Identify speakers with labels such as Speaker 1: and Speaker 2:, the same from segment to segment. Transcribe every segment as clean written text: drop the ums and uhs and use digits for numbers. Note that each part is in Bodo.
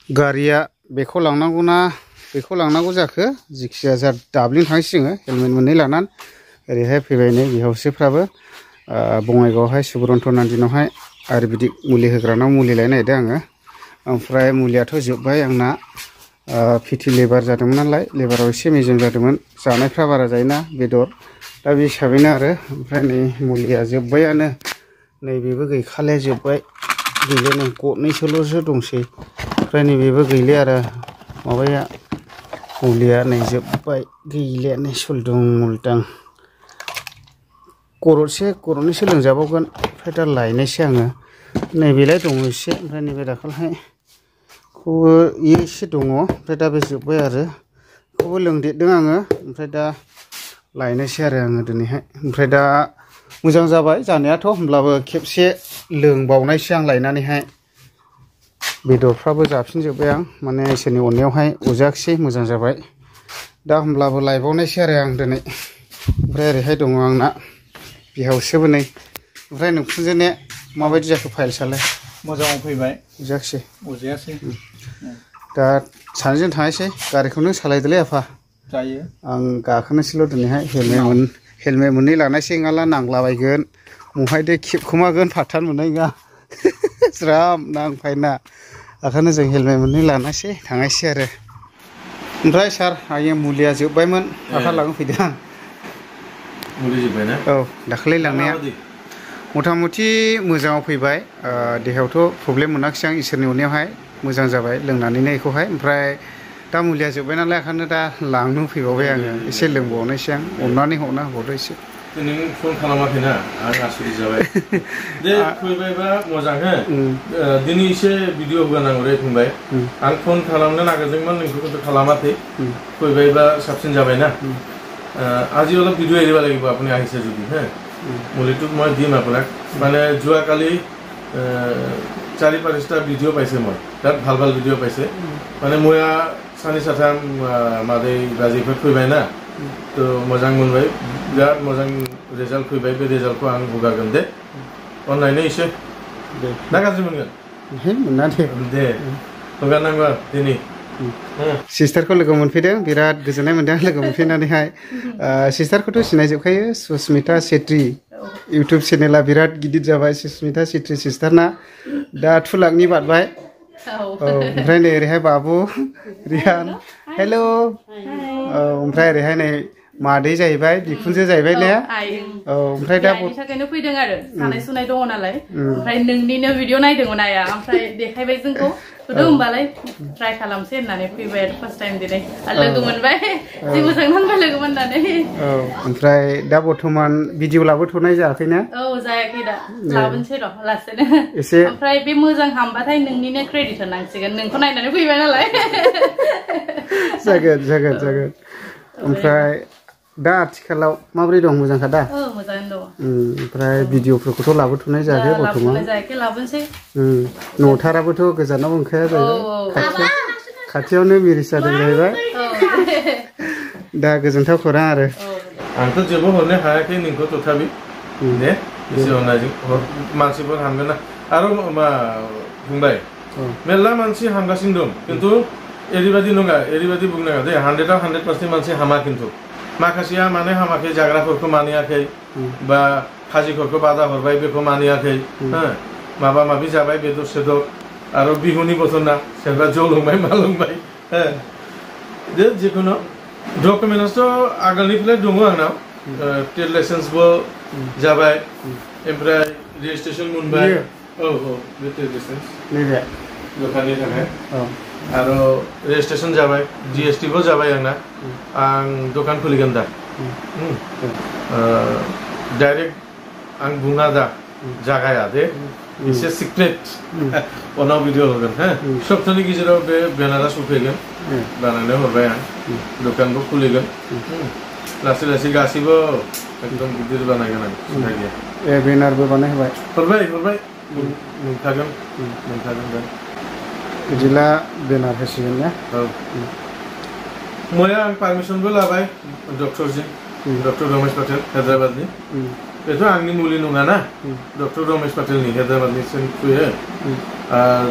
Speaker 1: गारिया बेखौ लांनांगौना बेखौ लांनांगौ जाखो जिखिजाया जा दाब्लिं थांसिङो हेलमेट मोननै लानानै ओरैहाय फैबाय नै बिहावजोफ्राबो बङाइगावआवहाय सुबुरन्त नान्दिनावहाय आयुर्वेदिक मुलि होग्रानाव मुलि लायनो नागिरदों आङो ओमफ्राय मुलियाथ' जोब्बाय आंना फिटि लिभार जादोंमोन नालाय लिभाराव एसे मेजेम जादोंमोन जानायफ्रा बारा जायोना बेदर दा बे हिसाबैनो आरो ओमफ्राय नै मुलिया जोब्बायानो नैबेबो गैखाले जोब्बाय गैले नै गरनैसोल'सो दंसै ओमफ्राय नैबेबो गैले आरो माबाया मुलिया नै जोब्बाय गैलेयानो सुलदुं मुलदां गरदसे गरनैसो लोंजाबावगोन ओमफ्राय दा लायनोसै आङो नैबेलाय दङ एसे ओमफ्राय नैबे दाखालिहाय खौबो एसे दङ ओमफ्राय दा बे जोब्बाय आरो खौबो लोंदेरदों आङो ओमफ्राय दा लायनोसै आरो आङो दिनैहाय ओमफ्राय दा मोजां जाबाय जानायाथ' होमब्लाबो खेबसे लोंबावनायसै आं लायनानैहाय बेदरफ्राबो जाफिनजोब्बाय आं माने इसोरनि अननायावहाय अजायाखिसै मोजां जाबाय दा होमब्लाबो लायबावनायसै आरो आं दिनै ओमफ्राय ओरैहाय दङ आंना बिहावजोबो नै ओमफ्राय नोंखुनजोने माबायदि जाखो फाइल्सआलाय
Speaker 2: मोजाङाव फैबाय
Speaker 1: अजायासै दा सानैजों थांनोसै गारिखौ नों सालायदोलै आफा
Speaker 2: जायो
Speaker 1: आं गाखोनोसैल' दिनैहाय हेलमेट मोननै लानायसै नङाला नांलाबायगोन महायदो खेबखोमागोन फाथ्थानो मोननाय नङा ज्राम नांफायना ओंखायनो जों हेलमेट मोननै लानायसै थांनायसै आरो ओमफ्राय सार आंनि मुलिया जोब्बायमोन माखा लांनो फैदों आं
Speaker 2: मुलि जोब्बायना
Speaker 1: औ दाखालि लांनाया मथा मथि मोजाङाव फैबाय देहायावथ' प्रब्लेम मोनाखिसै आं इसोरनि अननायावहाय मोजां जाबाय लोंनानैनो बेखौहाय ओमफ्राय दा मुलिया जोब्बाय नालाय ओंखायनो दा लांनो फैबावबाय आङो एसे लोंबावनोसै आं अननानै हरना होबावदो एसे
Speaker 2: नों फन खालामाखैना आं आसुरित जाबाय दे फैबायबा मोजां हो दिनै एसे भिडिअ होनांगौ रे फंबाय आं फन खालामनो नागिरदोंमोन नोंखौ खिन्थु खालामाखै फैबायबा साबसिन जाबायना আজি অলপ ভিডিঅ' এৰিব লাগিব আপুনি আহিছে যদি হে মুলিটোত মই দিম আপোনাক মানে যোৱাকালি 4-5টা ভিডিঅ' পাইছে মই তাত ভাল ভাল ভিডিঅ' পাইছে মানে মই सानै साथाम मादै बाजैफोर फैबाय ना तो मोजां मोनबाय बिराद मोजां रिजाल्ट फैबाय बे रिजाल्टखौ आं हगारगोन दे अनलाइन एसे ना गाज्रि मोनगोन
Speaker 1: मोना
Speaker 2: दे हगारनांगौ दिनै
Speaker 1: सिस्टारखौ लोगो मोनफैदों बिराद गोजोननाय मोनदों लोगो मोनफैनानैहाय सिस्टारखौथ' सिनायजोबखायो सुस्मिता सेट्रि इउटुब चेनेला बिराद गिदिर जाबाय सुस्मिता सेट्रि सिस्टारना दा 2 लाखनि बारबाय ओमफ्राय नै ओरैहाय बाबु रिहान हेल' ओमफ्राय ओरैहाय नै मादै जाहैबाय बिखुनजो जाहैबाय ने ओमफ्राय दा
Speaker 3: थाखायनो फैदों आरो सानाय सुनाय दङ नालाय ओमफ्राय नोंनिनो भिडिअ नायदोंमोन आया ओमफ्राय देखायबाय जोंखौ होमबालाय ट्राइ खालामसै होननानै फैबाय आरो फार्स्ट टाइम दिनै लोगो मोनबाय जि मोजां नांबाय लोगो मोननानै
Speaker 1: ओमफ्राय दा बर्थमान भिडिअ लाबोथ'नाय जायाखैना
Speaker 3: जायाखै दा लाबोनोसै र' लासैनो एसे ओमफ्राय बे मोजां हामबाथाय नोंनिनो क्रेडिट होनांसिगोन नोंखौ नायनानै फैबाय नालाय
Speaker 1: जागोन ओमफ्राय दा आथिखालाव माबोरै दं मोजांखा दा
Speaker 3: मोजाङैनो दं
Speaker 1: ओमफ्राय भिडिअफोरखौथ' लाबोथ'नाय जायाखै बर्थमान
Speaker 3: लाबोनोसै
Speaker 1: न'थाराबोथ' गोजानाव ओंखाया जाहैबाय खाथियावनो मेरिज जादों जाहैबाय दा गोजोनथाव खौरां आरो
Speaker 2: आंथ' जेबो हरनो हायाखै नोंखौ तथापि दे एसे अननायजों मानसिफोर हामगोन ना आरो बुंबाय मेरला मानसि हामगासिनो दं खिन्थु एरैबायदि नङा एरैबायदि बुंनाङा दे 100आव 100% मानसि हामा खिन्थु माखासेया माने हामाखै जाग्राफोरखौ मानियाखै बा खाजिफोरखौ बादा हरबाय बेखौ मानियाखै माबा माबि जाबाय बेदर सेदर आरो बिहुनि बोथोरना सोरबा जौ लोंबाय मा लोंबाय जे जिखुनु डकुमेन्टसथ' आगोलनिफ्राय दङ आंनाव ट्रेड लाइसेन्सबो जाबाय ओमफ्राय रेजिस्ट्रेसन मोनबाय बे ट्रेड लाइसेन्स दखाननि थाखाय आरो रेजिस्ट्रेसन जाबाय GSTबो जाबाय आंना आं दखान खुलिगोन दा डाइरेक्ट आं बुङा दा जागाया दे एसे सिक्रेट उनाव भिडिअ होगोन हो सप्ताहनि गेजेराव बे बेनारा सफैगोन बानायनो हरबाय आं दखानबो खुलिगोन लासै लासै गासैबो एकदम गिदिर बानायगोन आं सिन्था गैया
Speaker 1: बेनारबो बानायहोबाय
Speaker 2: हरबाय मोनखागोन दा
Speaker 1: बिदिला बेनार होसिगोन ना
Speaker 2: मैया आं पारमिसनबो लाबाय डक्टरजों डक्टर रमेश पटेल हैदराबादनि बेथ' आंनि मुलि नङा ना डक्टर रमेश पटेलनि हैदराबादनि फैयो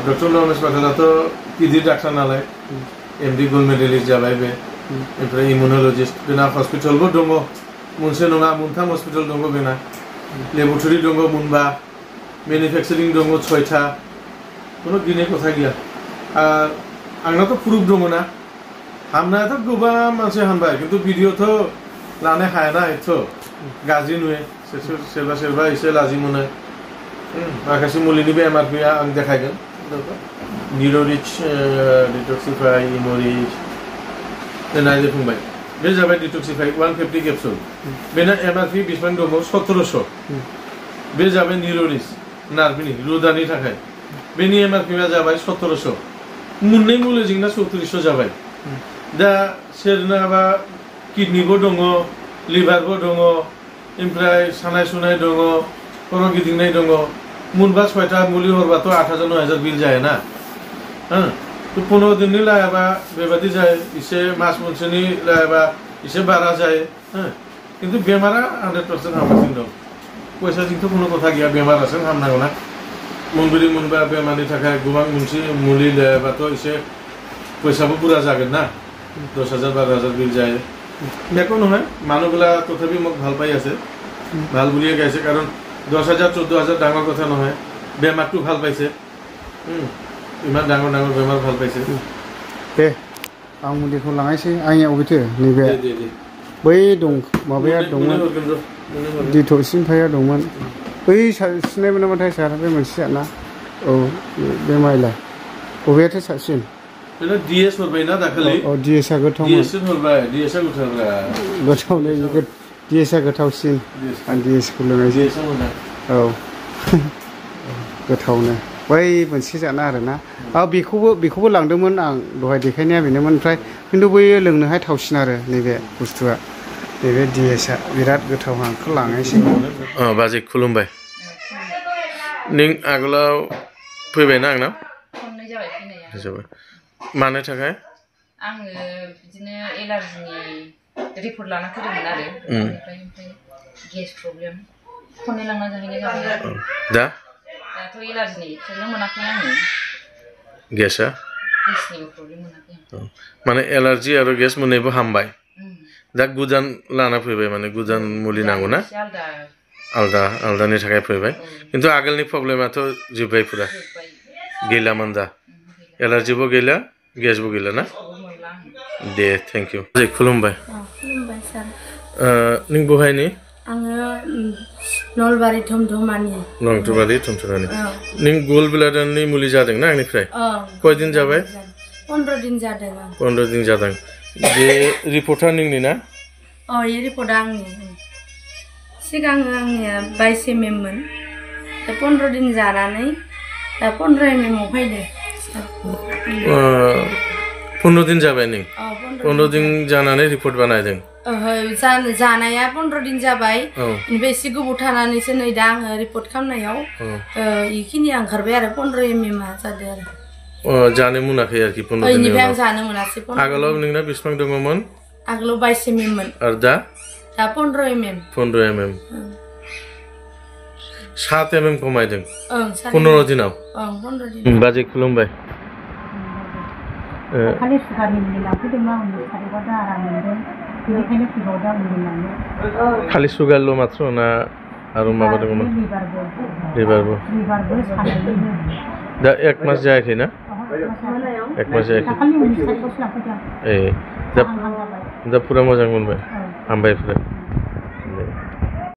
Speaker 2: डक्टर रमेश पटेलाथ' गिदिर डाक्टार नालाय एमडी गोल्ड मेडेलिस्ट जाबाय बे ओमफ्राय इमिउनोलजिस्ट बेना हस्पिटालबो दङ मोनसे नङा मोनथाम हस्पिटाल दङ बेना लेबरेटरि दङ मोनबा मेनुफेक्चारिं दङ 6टा कुनु गिनाय खोथा गैया आंनाथ' प्रुफ दङ ना हामनायाथ' गोबां मानसि हामबाय खिन्थु भिडिअथ' लानो हायाना एथ' गाज्रि नुयो सोरबा एसे लाजि मोनो माखासे मुलिनि बे एमआरपिआ आं देखायगोन निउर'रिच डिटक्सिफाइ इम'रिच नायदो फंबाय बे जाबाय डिटक्सिफाइ 150 केपसुल बेना एमआरपि बेसेबां दङ 1700 बे जाबाय निउर'रिच नार्भनि रोदानि थाखाय बेनि एमआरपिआ जाबाय 1700 मोननै मुलिजोंना 3700 जाबाय दा सोरनाबा किडनिबो दङ लिभारबो दङ ओमफ्राय सानाय सुनाय दङ खर' गिदिंनाय दङ मोनबा 6टा मुलि हरबाथ' 8000 9000 बिल जायोना तो 15 दिननि लायाबा बेबादि जायो एसे मास मोनसेनि लायाबा एसे बारा जायो किन्तु बेमारा 100% हामगासिनो दं पैसाजोंथ' कुनु खोथा गैया बेमारासो हामनांगौ ना मोनब्रै मोनबा बेमारनि थाखाय गोबां मोनसे मुलि लायाबाथ' एसे पैसाबो बुरजा जागोन ना 10000 12000 बिल जायो बेखौ নহয় মানুহগুলা তথাপি মোক ভাল পাই আছে ভাল বুলিয়ে গাইছে কাৰণ 10000 14000 ডাঙৰ কথা নহয় বেমাৰটো ভাল পাইছে ইমান ডাঙৰ ডাঙৰ বেমাৰ ভাল পাইছে
Speaker 1: दे आं मुलिखौ लांनायसै आंनिया अबेथो नैबे बै दं माबाया दंमोन डिटक्सिफाइया दंमोन बै सिनायमोन नामाथाय सार बे मोनसेयाना औ बे माइलाय बबेयाथो साबसिन
Speaker 2: बेना डिएस हरबायना दाखालि
Speaker 1: औ डिएसआ गोथावमोन
Speaker 2: डिएस हरबाय डिएसआ
Speaker 1: गोथावलै डिएसआ गोथावसिन आं डिएसखौ लोंनायसै औ गोथावनो बै मोनसे जाना आरोना बेखौबो लांदोंमोन आं दहाय देखायनाया बेनोमोन ओमफ्राय खिन्थु बैयो लोंनोहाय थावसिन आरो नैबे बुस्थुआ नैबे डिएसआ बिराद गोथाव आंखौ लांनायसै
Speaker 2: बाजै खुलुमबाय नों आगोलाव फैबायना आंनाव
Speaker 3: खननै जाबाय फैनाया
Speaker 2: जाबाय मानो थाखाय
Speaker 3: आङो बिदिनो एलार्जिनि रिपर्ट लाना फैदोंमोन आरो ओमफ्राय गेस प्रब्लेम खननै लांना जाहैनाय जाबाय
Speaker 2: दा
Speaker 3: दाथ' एलार्जिनि प्रब्लेम मोनाखै आङो
Speaker 2: गेसआ
Speaker 3: गेसनि प्रब्लेम मोनाखै
Speaker 2: माने एलार्जि आरो गेस मोननैबो हामबाय दा गोदान लाना फैबाय माने गोदान मुलि नांगौ ना आलदा आलदानि थाखाय फैबाय खिन्थु आगोलनि प्रब्लेमाथ' जोब्बाय पुरा गैलामोन दा एलार्जिबो गैला गेसबो गैला ना दे थेंक इउ खुलुमबाय
Speaker 4: खुलुमबाय सार
Speaker 2: नों बहायनि
Speaker 4: आङो नलबारि थमथमानि
Speaker 2: नलबारि थमथमानि नों गल्ड ब्लाडारनि मुलि जादोंना आंनिफ्राय कयदिन जाबाय
Speaker 4: 15 दिन जादों
Speaker 2: 15 दिन जादों बे रिपर्टआ नोंनि ना
Speaker 4: ये रिपर्टआ आंनि सिगां आंनिया 22 mm मोन 15 दिन जानानै 15 mm आव फैदो
Speaker 2: 15 दिन जाबाय नों 15 दिन जानानै रिपर्ट बानायदों
Speaker 4: जानाया 15 दिन जाबाय ओमफ्राय एसे गोबाव थानानैसो नै दा आङो रिपर्ट खालामनायाव इखिनिया ओंखारबाय आरो 15 mm आ जादों आरो
Speaker 2: जानो मोनाखै आरोखि 15 दिन
Speaker 4: इनिफ्राय आं जानो मोनासै
Speaker 2: आगोलाव नोंना बेसेबां दङमोन
Speaker 4: आगोलाव 22 mm मोन
Speaker 2: आरो दा
Speaker 4: 15 mm
Speaker 2: 15 mm 7 mm खमायदों 15 दिनाव
Speaker 4: 15 दिन
Speaker 2: बाजै खुलुमबाय
Speaker 4: खालि सुगारनि मुलि लांफैदोंमोन आं मुलिखौ दा आराम मोनदों बेनिखायनो फैबावदों आं मुलि लांनो
Speaker 2: खालि सुगारल' मात्र ना आरो माबा दङमोन लिभारबो दा 1 मास जायाखै ना 1 मास जायाखै दा पुरा मोजां मोनबाय हामबाय पुरा